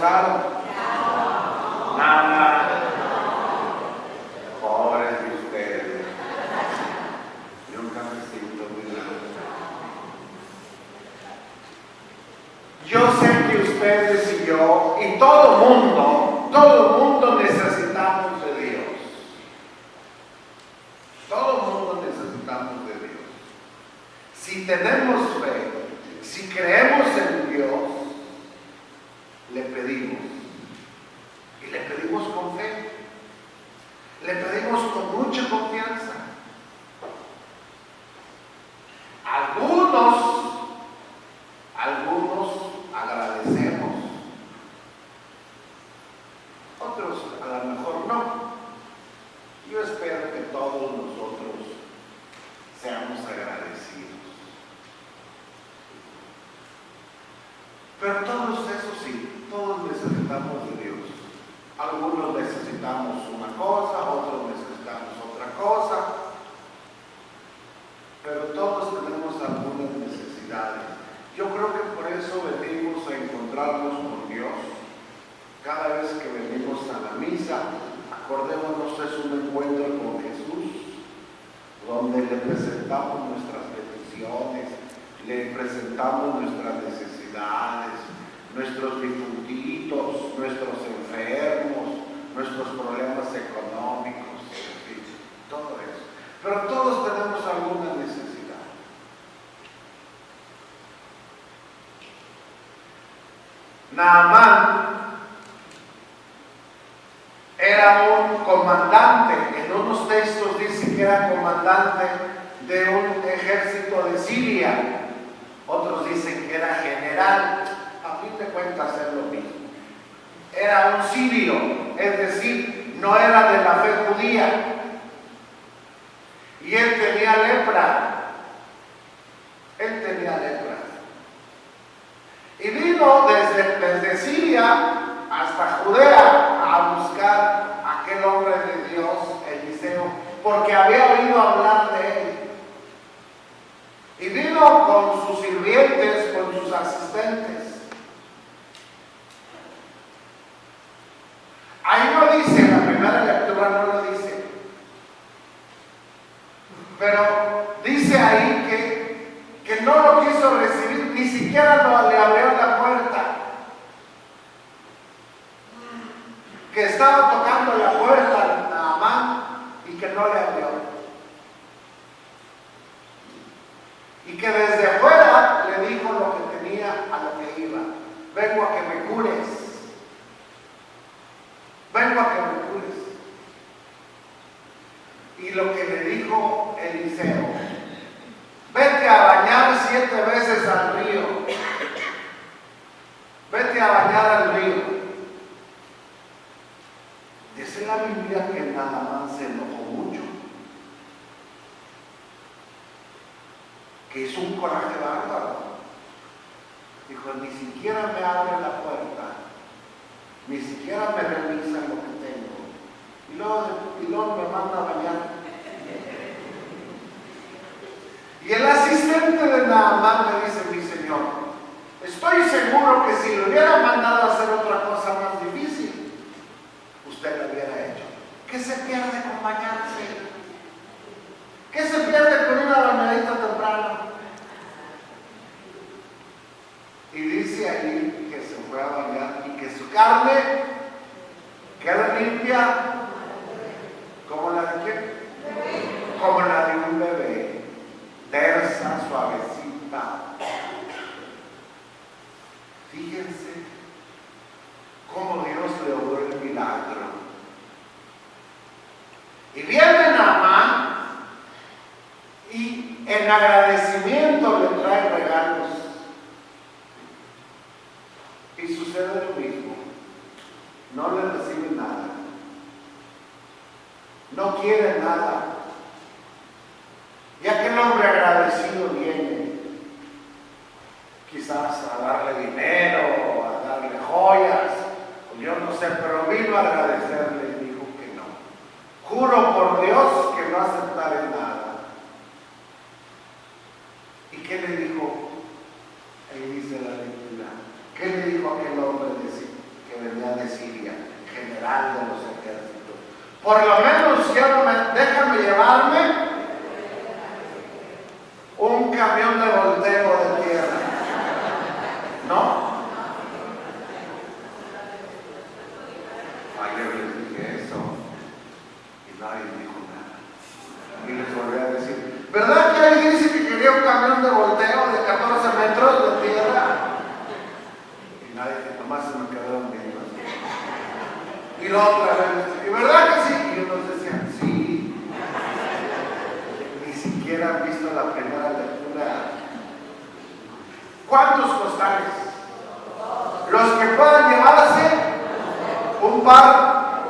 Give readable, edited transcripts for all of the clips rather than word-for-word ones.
gozaron? Nada. Pobres de ustedes. Y un cafecito muy grande. Yo sé que ustedes y yo y todo el mundo necesitamos de Dios. Todo el mundo necesitamos de Dios. Si tenemos fe, si creemos en Dios, le pedimos. Y le pedimos con fe. Le pedimos con mucha confianza. Algunos agradecemos. Otros a lo mejor no. Yo espero que todos nosotros seamos agradecidos. Pero todos esos sí, todos necesitamos de Dios. Algunos necesitamos una cosa, otros necesitamos otra cosa, pero todos tenemos algunas necesidades. Yo creo que por eso venimos a encontrarnos con Dios. Cada vez que venimos a la misa, acordémonos, es un encuentro con Jesús, donde le presentamos nuestras peticiones, le presentamos nuestras necesidades, nuestros difuntitos, nuestros enfermos, nuestros problemas económicos, en fin, todo eso. Pero todos tenemos alguna necesidad. Naamán era un comandante, en unos textos dice que era comandante de un ejército de Siria, otros dicen que era general, a fin de cuentas es lo mismo. Era un sirio, es decir, no era de la fe judía, y él tenía lepra. Y vino desde Siria hasta Judea a buscar a aquel hombre de Dios, Eliseo, porque había oído hablar de él. Y vino con sus sirvientes, con sus asistentes. Ahí no dice, en la primera lectura no lo dice, pero dice ahí que no lo quiso recibir, ni siquiera le abrió la puerta, que estaba tocando la puerta a Naamán y que no le abrió, y que desde afuera le dijo lo que tenía, a lo que iba: vengo a que me cures, vengo a que me cures. Y lo que le dijo Eliseo: vete a bañar 7 veces al río, vete a bañar al río. Dice la Biblia que Naamán se enojó mucho, que hizo un coraje bárbaro. Dijo: ni siquiera me abre la puerta, ni siquiera me revisa lo que tengo, y luego me manda a bañar. Y el asistente de Naamán le dice: mi señor, estoy seguro que si le hubiera mandado a hacer otra cosa más difícil, usted lo hubiera hecho. ¿Qué se pierde con bañarse? ¿Qué se pierde con una bañadita temprano? Y dice ahí que se fue a bañar y que su carne queda limpia como la de ¿quién? Como la de un bebé, tersa, suavecita. Fíjense cómo Dios le obró el milagro. Y viene Naamán y en agradecimiento le trae regalos. Y sucede lo mismo. No le recibe nada. No quiere nada. Y aquel hombre agradecido viene, quizás a darle dinero, o a darle joyas, o yo no sé, pero vino a agradecerle y dijo que no. Juro por Dios que no aceptaré nada. ¿Y qué le dijo? Ahí dice la lectura. ¿Qué le dijo aquel hombre que ¿Verdad que ahí dice que quería un camión de volteo de 14 metros de tierra? Y nadie, nomás se me quedaron viendo. Y la otra vez, ¿y verdad que sí? Y unos decían, sí. Ni siquiera han visto la primera lectura. ¿Cuántos costales? Los que puedan llevarse un par.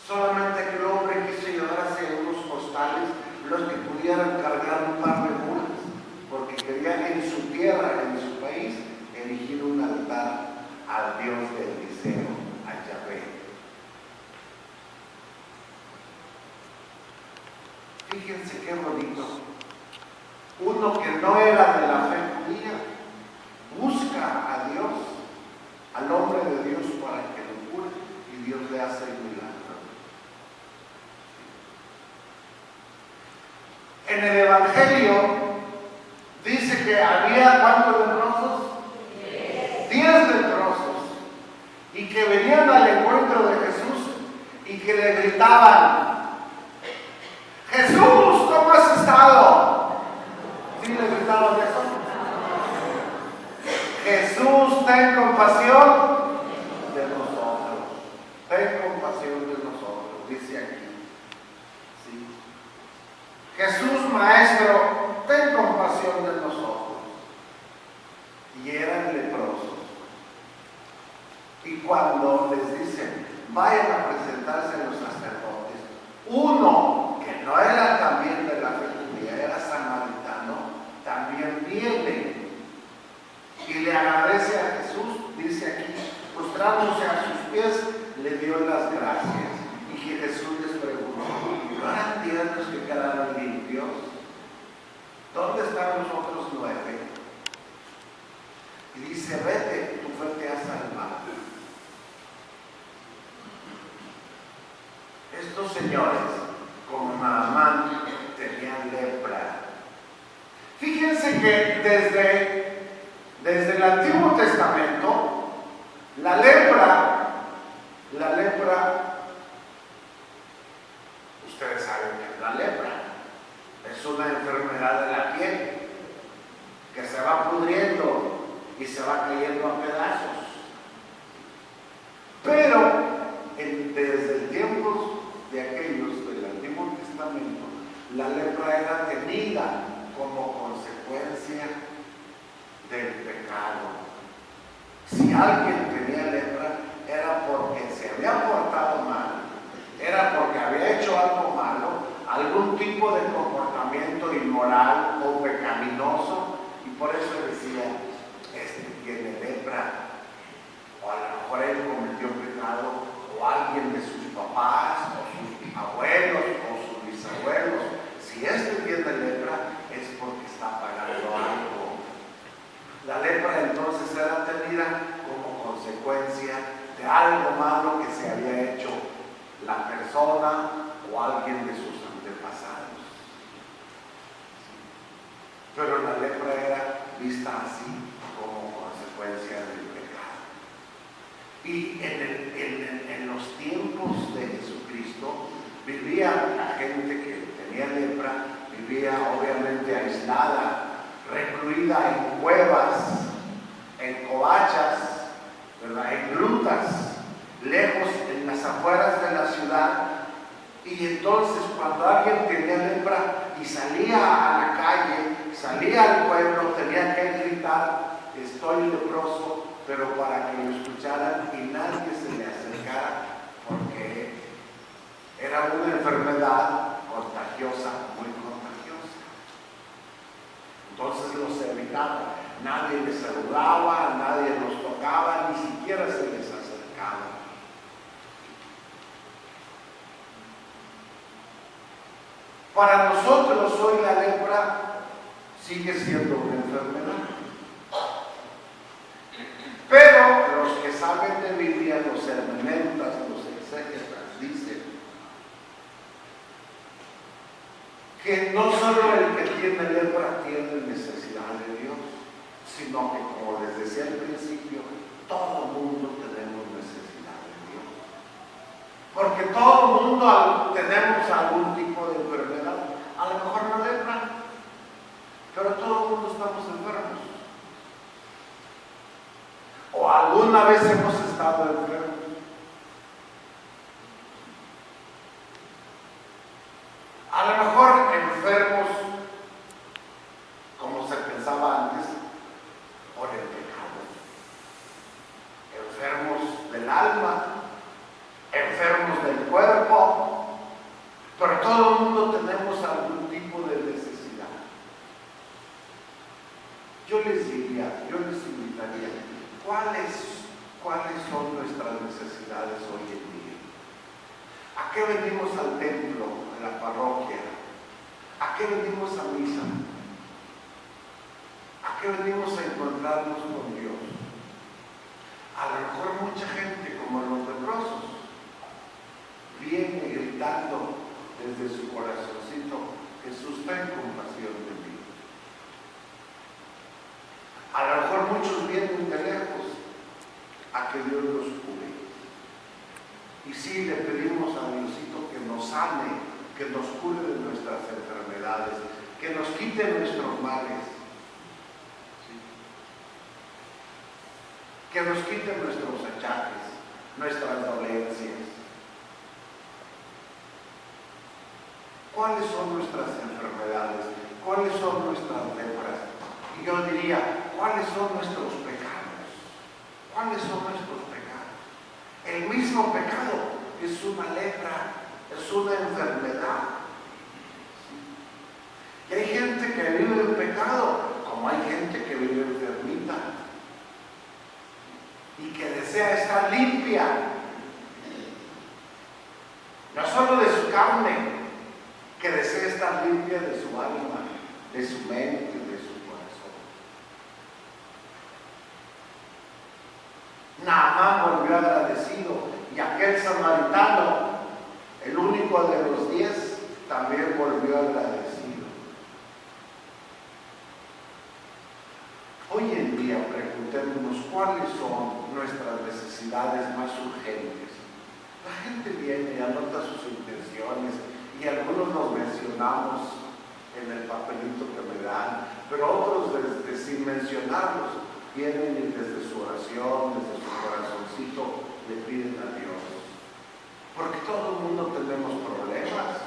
Solamente que el hombre quiso llevarse unos costales, los que pudieran cargar un par de mulas, porque quería en su tierra, en su país, erigir un altar al Dios del Eliseo, a Yahvé. Fíjense qué bonito. Uno que no era de la fe judía, busca a Dios, al hombre de Dios, para que lo cure, y Dios le hace el milagro. En el Evangelio dice que había ¿cuántos leprosos? 10 leprosos, y que venían al encuentro de Jesús y que le gritaban: Jesús, ¿cómo has estado? ¿Sí le gritaban eso? Jesús, ten compasión de nosotros. Ten compasión de nosotros, dice aquí. ¿Sí? Jesús, Maestro, ten compasión de nosotros. Y eran leprosos. Y cuando les dicen, vayan a presentarse a los sacerdotes, uno que no era también de la fe judía, era samaritano, también viene y le agradece a Jesús, dice aquí, postrándose a sus pies, le dio las gracias. Y que Jesús les preguntó, ¿no eran 10 los que quedaron limpios? ¿Dónde están los otros 9? Y dice, vete, tu fe te ha salvado. Estos señores, como Naamán, tenían lepra. Fíjense que desde el Antiguo Testamento, la lepra, ustedes saben que es la lepra, es una enfermedad de la piel que se va pudriendo y se va cayendo a pedazos. Pero desde el tiempo de aquellos del Antiguo Testamento, la lepra era tenida como consecuencia del pecado. Si alguien tenía lepra, era porque se había portado mal, era porque había hecho algo malo, algún tipo de comportamiento inmoral o pecaminoso, y por eso decía, este tiene lepra, o a lo mejor él cometió pecado, o alguien de sus papás, o sus abuelos, o sus bisabuelos. Si este tiene lepra, es porque está pagando algo. La lepra entonces era tenida como consecuencia de algo malo que se había hecho la persona o alguien de sus antepasados. Pero la lepra era vista así como consecuencia del pecado. Y en los tiempos de Jesucristo vivía la gente que tenía lepra, vivía obviamente aislada, recluida en cuevas, en covachas, ¿verdad? En grutas, lejos, en las afueras de la ciudad. Y entonces cuando alguien tenía lepra y salía a la calle, salía al pueblo, tenía que gritar, estoy leproso, pero para que lo escucharan y nadie se le acercara, porque era una enfermedad contagiosa, muy contagiosa. Entonces los evitaba, nadie les saludaba, nadie los tocaba, ni siquiera se les acercaba. Para nosotros hoy la lepra sigue siendo una enfermedad. Pero los que saben de Biblia, los hermeneutas, los exégetas, dicen que no solo el que tiene lepra tiene necesidad de Dios, sino que, como les decía al principio, todo mundo tenemos necesidad de Dios. Porque todo mundo tenemos algún tipo de enfermedad, a lo mejor no lepra, alguna vez hemos estado enfermos. A lo mejor enfermos, como se pensaba antes, por el pecado. Enfermos del alma, enfermos del cuerpo, pero todo el mundo tenemos algún tipo de necesidad. Yo les diría, yo les invitaría, ¿cuáles son nuestras necesidades hoy en día? ¿A qué venimos al templo, a la parroquia? ¿A qué venimos a misa? ¿A qué venimos a encontrarnos con Dios? A lo mejor mucha gente, como los leprosos, viene gritando desde su corazoncito: Jesús, ten compasión de mí. A lo mejor muchos vienen de lejos a que Dios los cure. Y sí, le pedimos a Diosito que nos sane, que nos cure de nuestras enfermedades, que nos quite nuestros males, ¿sí? Que nos quite nuestros achaques, nuestras dolencias. ¿Cuáles son nuestras enfermedades? ¿Cuáles son nuestras lepras? Y yo diría, ¿cuáles son nuestros pecados? ¿Cuáles son nuestros pecados? El mismo pecado es una lepra, es una enfermedad. ¿Sí? Y hay gente que vive en pecado, como hay gente que vive enfermita y que desea estar limpia, no solo de su carne, que desea estar limpia de su alma, de su mente, de su corazón. Naamán volvió agradecido, y aquel samaritano, el único de los 10, también volvió agradecido. Hoy en día preguntémonos cuáles son nuestras necesidades más urgentes. La gente viene y anota sus intenciones, y algunos nos mencionamos en el papelito que me dan, pero otros sin mencionarlos vienen y desde su oración, desde su corazoncito le piden a Dios. Porque todo el mundo tenemos problemas,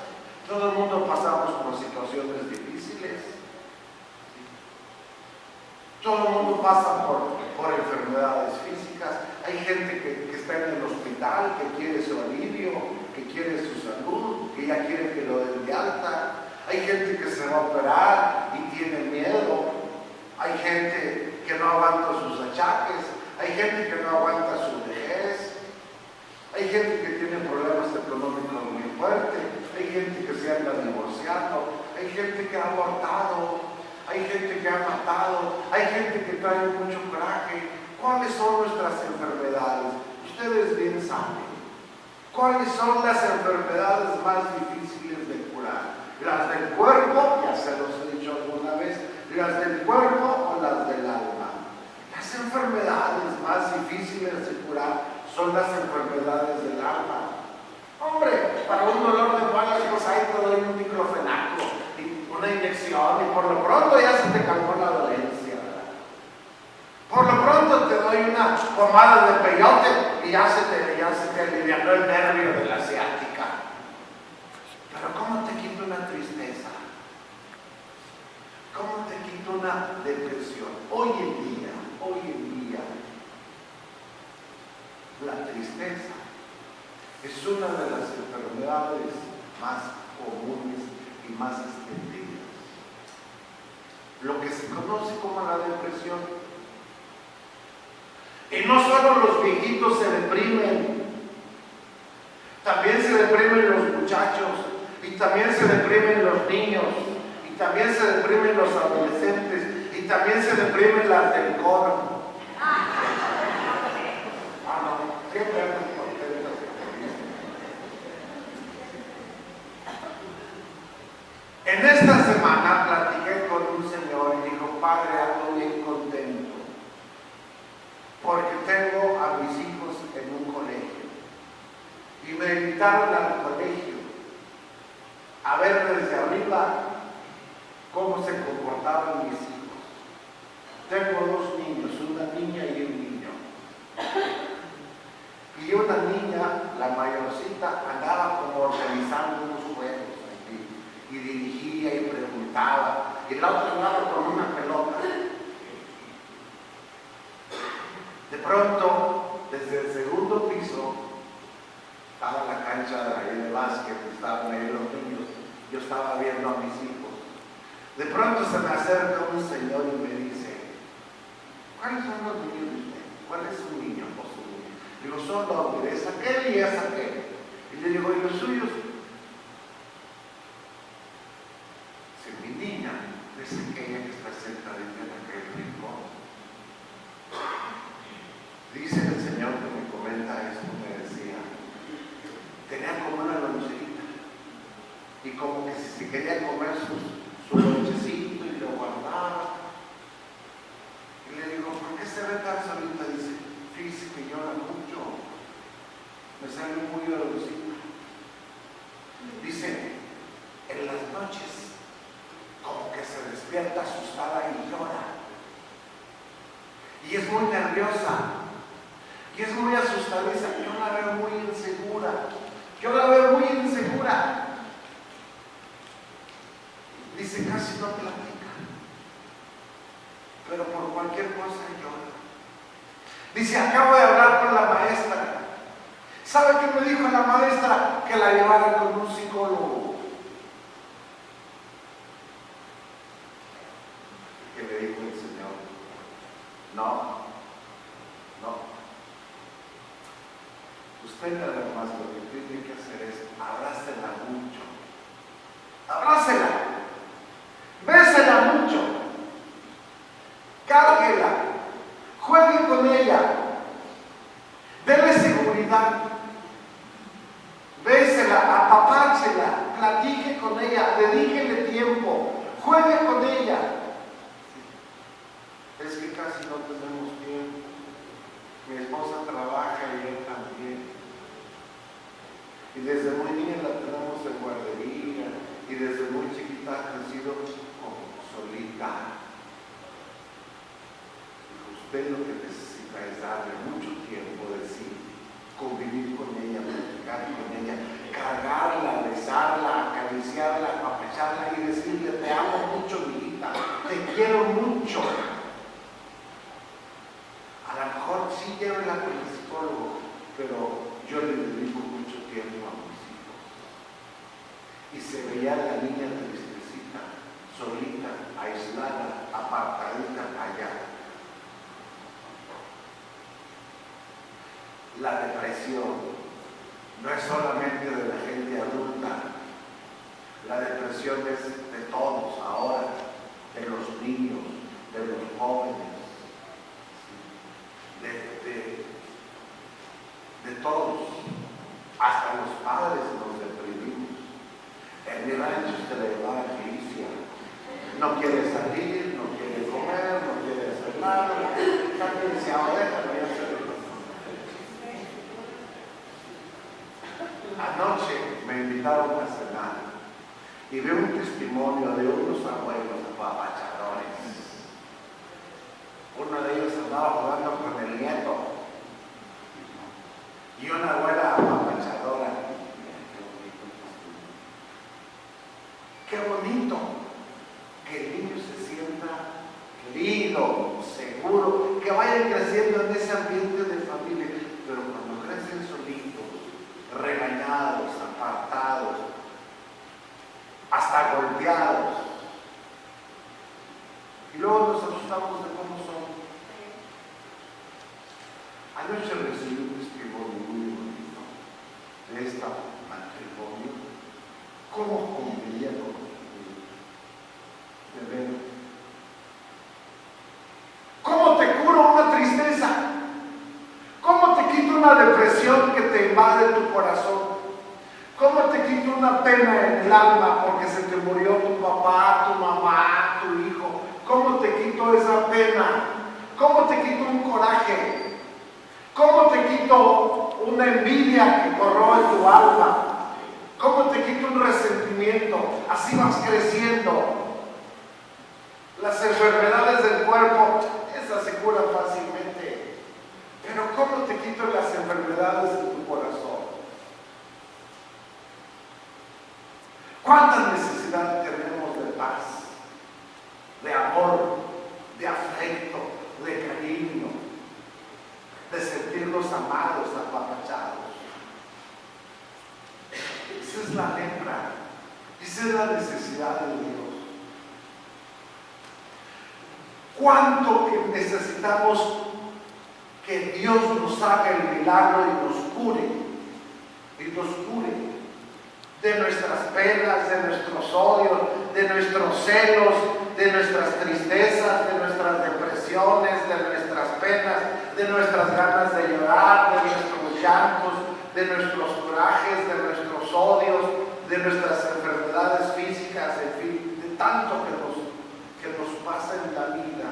todo el mundo pasamos por situaciones difíciles, todo el mundo pasa por enfermedades físicas. Hay gente que está en el hospital, que quiere su alivio, que quiere su salud, que ya quiere que lo den de alta. Hay gente que se va a operar y tiene miedo. Hay gente que no aguanta sus achaques. Hay gente que no aguanta su vejez. Hay gente que tiene problemas económicos muy fuertes. Hay gente que se anda divorciando. Hay gente que ha abortado. Hay gente que ha matado. Hay gente que trae mucho coraje. ¿Cuáles son nuestras enfermedades? Ustedes bien saben. ¿Cuáles son las enfermedades más difíciles de curar? ¿Las del cuerpo? Ya se los he dicho alguna vez. ¿Las del cuerpo o las del alma? Las enfermedades más difíciles de curar son las enfermedades del alma. Hombre, para un dolor de muelas, pues ahí te doy un diclofenaco y una inyección, y por lo pronto ya se te calmó la dolencia, ¿verdad? Por lo pronto te doy una pomada de peyote y ya se te alivianó el nervio de la ciática. Pero ¿cómo te quito una tristeza? ¿Cómo te quito una depresión? Hoy en día, la tristeza es una de las enfermedades más comunes y más extendidas. Lo que se conoce como la depresión. Y no solo los viejitos se deprimen, también se deprimen los muchachos, y también se deprimen los niños, y también se deprimen los adolescentes, y también se deprimen las del coro. Siempre andan contentos. En esta semana platiqué con un señor y dijo: padre, ando bien contento porque tengo a mis hijos en un colegio y me invitaron al colegio a ver desde arriba cómo se comportaban mis hijos. Tengo 2 niños, una niña y un niño. una niña, la mayorcita, andaba como organizando unos juegos aquí, y dirigía y preguntaba, y la otra andaba con una pelota. De pronto, desde el segundo piso, estaba la cancha de básquet, estaban ahí los niños, yo estaba viendo a mis hijos. De pronto se me acerca un señor y me dice: ¿cuáles son los niños de usted? ¿Cuál es su niño o su niña? Digo, son dos, es aquel y es aquel. Y le digo, ¿y los suyos? Si mi niña es aquella que está sentadita en aquel rincón. Dice el Señor que me comenta esto, me decía, tenía como una loncherita y como que si se quería comer su lonchecito y lo guardaba. Y le digo, ¿por qué se ve tan solita? Dice, fíjese que llora mucho, me sale muy dolorosita. Dice, en las noches como que se despierta asustada y llora. Y es muy nerviosa. Y es muy asustadiza. Yo la veo muy insegura. Yo la veo muy insegura. Dice, casi no platica. Pero por cualquier cosa llora. Dice, acabo de hablar con la maestra. ¿Sabe qué me dijo la maestra? Que la llevara con un psicólogo. ¿Qué le dijo el Señor? No. Usted nada más lo que tiene que hacer es abrácela mucho. Abrácela. Bésela mucho. Cárguela. Juegue con ella. Dele seguridad. Bésela, apapáchela, platique con ella, dedíquele tiempo, juegue con ella. Es que casi no tenemos tiempo. Mi esposa trabaja y yo también. Y desde muy niña la tenemos en guardería y desde muy chiquita ha crecido como solita. Usted lo que necesita es darle mucho tiempo de sí, convivir con ella, platicar con ella, cargarla, besarla, acariciarla, apapacharla y decirle, te amo mucho, mi hijita, te quiero mucho. A lo mejor sí llévenla con el psicólogo, pero yo le dedico mucho tiempo a mis hijos. Y se veía la niña tristecita, solita, aislada, apartadita allá. La depresión no es solamente de la gente adulta. La depresión es de todos ahora, de los niños, de los jóvenes, de todos, hasta los padres nos deprimimos. En mi rancho se le va a Felicia, no quiere salir, no quiere comer, no quiere hacer nada, también se ahora no ya se le pasa. Anoche me invitaron a cenar y vi un testimonio de unos abuelos apapachadores. Uno de ellos andaba jugando con el nieto y una abuela apapachadora. Qué bonito que el niño se sienta querido, seguro, que vayan creciendo en ese ambiente de familia, pero cuando crecen solitos, regañados, apartados, hasta golpeados, y luego nos asustamos de cómo son. Anoche recibí un testimonio muy bonito de este matrimonio, cómo convivía con los niños, de ver cómo te cura una tristeza, cómo te quita una depresión que te invade tu corazón, cómo te quita una pena en el alma porque se te murió tu papá, tu mamá, tu hijo, cómo te quito esa pena, cómo te quito un coraje, cómo te quito una envidia que corroe tu alma, cómo te quito un resentimiento. Así vas creciendo. Las enfermedades del cuerpo, esas se curan fácilmente, pero cómo te quito las enfermedades del amor, de afecto, de cariño, de sentirnos amados, apapachados. Esa es la lepra, esa es la necesidad de Dios. ¿Cuánto que necesitamos que Dios nos haga el milagro y nos cure de nuestras penas, de nuestros odios, de nuestros celos, de nuestras tristezas, de nuestras depresiones, de nuestras penas, de nuestras ganas de llorar, de nuestros llantos, de nuestros corajes, de nuestros odios, de nuestras enfermedades físicas, en fin, de tanto que nos pasa en la vida?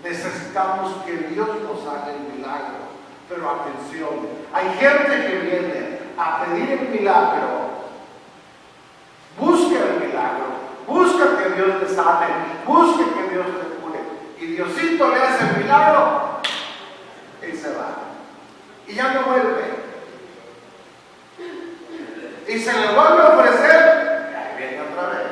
Necesitamos que Dios nos haga el milagro. Pero atención, hay gente que viene a pedir el milagro, busca el milagro, busca que Dios le sane, busca que Dios le cure, y Diosito le hace el milagro y se va, y ya no vuelve, y se le vuelve a ofrecer, y ahí viene otra vez.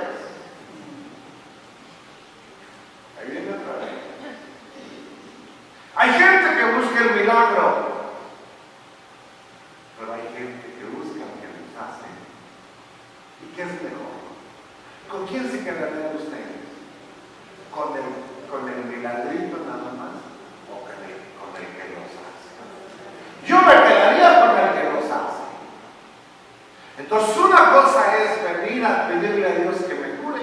Hay gente que busca el milagro, pero hay gente que busca que les hace. ¿Y qué es mejor? ¿Con quién se quedarían ustedes? ¿Con el milagrito nada más? ¿O con el que los hace? Yo me quedaría con el que los hace. Entonces, una cosa es venir a pedirle a Dios que me cure,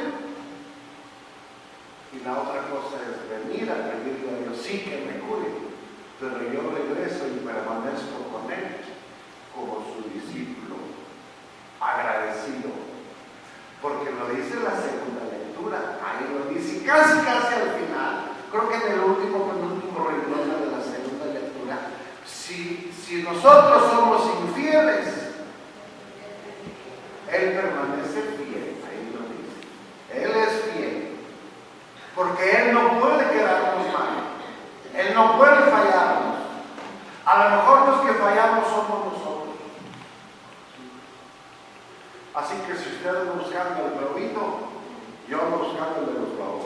y la otra cosa es venir a pedirle a Dios sí que me cure, pero yo regreso y permanezco con Él como su discípulo, agradecido, porque lo dice la segunda lectura, ahí lo dice casi al final, creo que en el último renglón de la segunda lectura. Si nosotros somos infieles, Él permanece fiel, ahí lo dice, Él es fiel. Porque Él no puede quedarnos mal, Él no puede fallarnos. A lo mejor los que fallamos somos nosotros. Así que si usted anda buscando el globito, yo ando buscando el de los globos.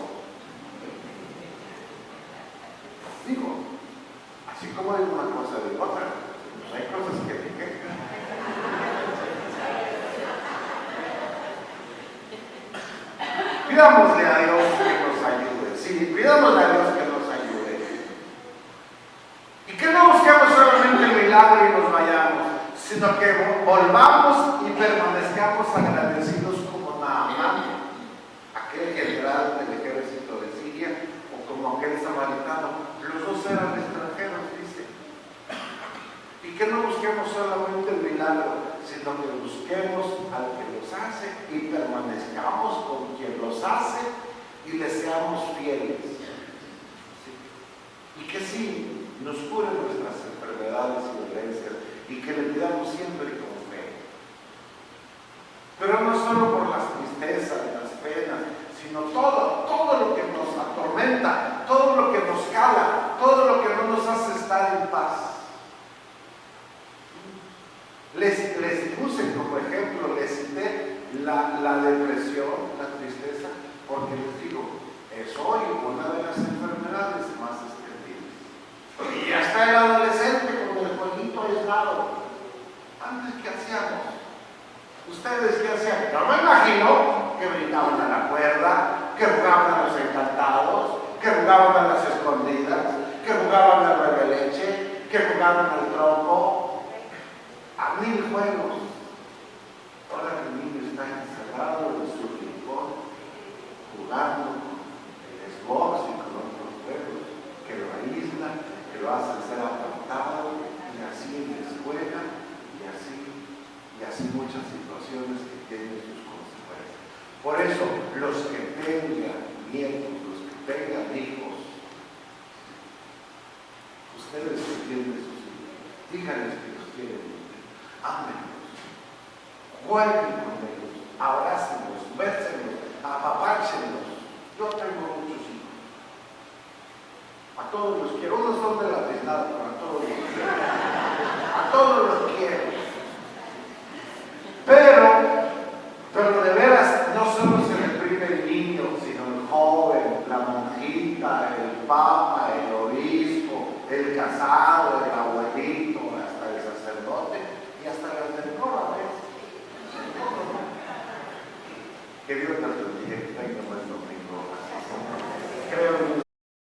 Digo, así como digo una cosa de otra, pues hay cosas que dije. Pidámosle a Dios que nos ayude. Sí, pidámosle a Dios que nos ayude. Y que no busquemos solamente el milagro y nos vayamos, sino que volvamos y permanezcamos agradecidos como Naamán, aquel general del ejército de Siria, o como aquel samaritano. Los dos eran extranjeros, dice. Y que no busquemos solamente el milagro, sino que busquemos al que los hace y permanezcamos con quien los hace y le seamos fieles. ¿Sí? Y que sí nos cure nuestras enfermedades y dolencias y que le pidamos siempre con fe. Pero no solo por las tristezas, las penas, sino todo lo que nos atormenta, todo lo que nos cala, todo lo que no nos hace estar en paz. Les puse como ejemplo, les cité la depresión, la tristeza, porque les digo, es hoy una de las enfermedades más extendidas. Y ya está el adolescente con el jueguito aislado. Antes, ¿qué hacíamos? ¿Ustedes qué hacían? Yo me imagino que brincaban a la cuerda, que jugaban a los encantados, que jugaban a las escondidas, que jugaban al bebeleche, que jugaban al trompo, a 1000 juegos. Ahora el niño está encerrado en su rincón, jugando con el Xbox y con otros juegos que lo aíslan, que lo hacen ser apartado, y así en la escuela, y así muchas situaciones que tienen sus consecuencias. Por eso, los que tengan nietos, los que tengan hijos, ustedes que tienen sus hijos, díganles que los quieren. Ámenlos, jueguen con ellos, abrácenlos, bésenlos, apapáchenlos. Yo tengo muchos hijos. A todos los quiero. Unos son de la tiznada, pero a todos los quiero. A todos los quiero. Pero de veras, no solo se reprime el niño, sino los joven, la monjita, el papa, el obispo, el casado, el abuelito, hasta el sacerdote y hasta las del coro a veces. Que Dios nos bendiga, que tenga buen domingo. Creo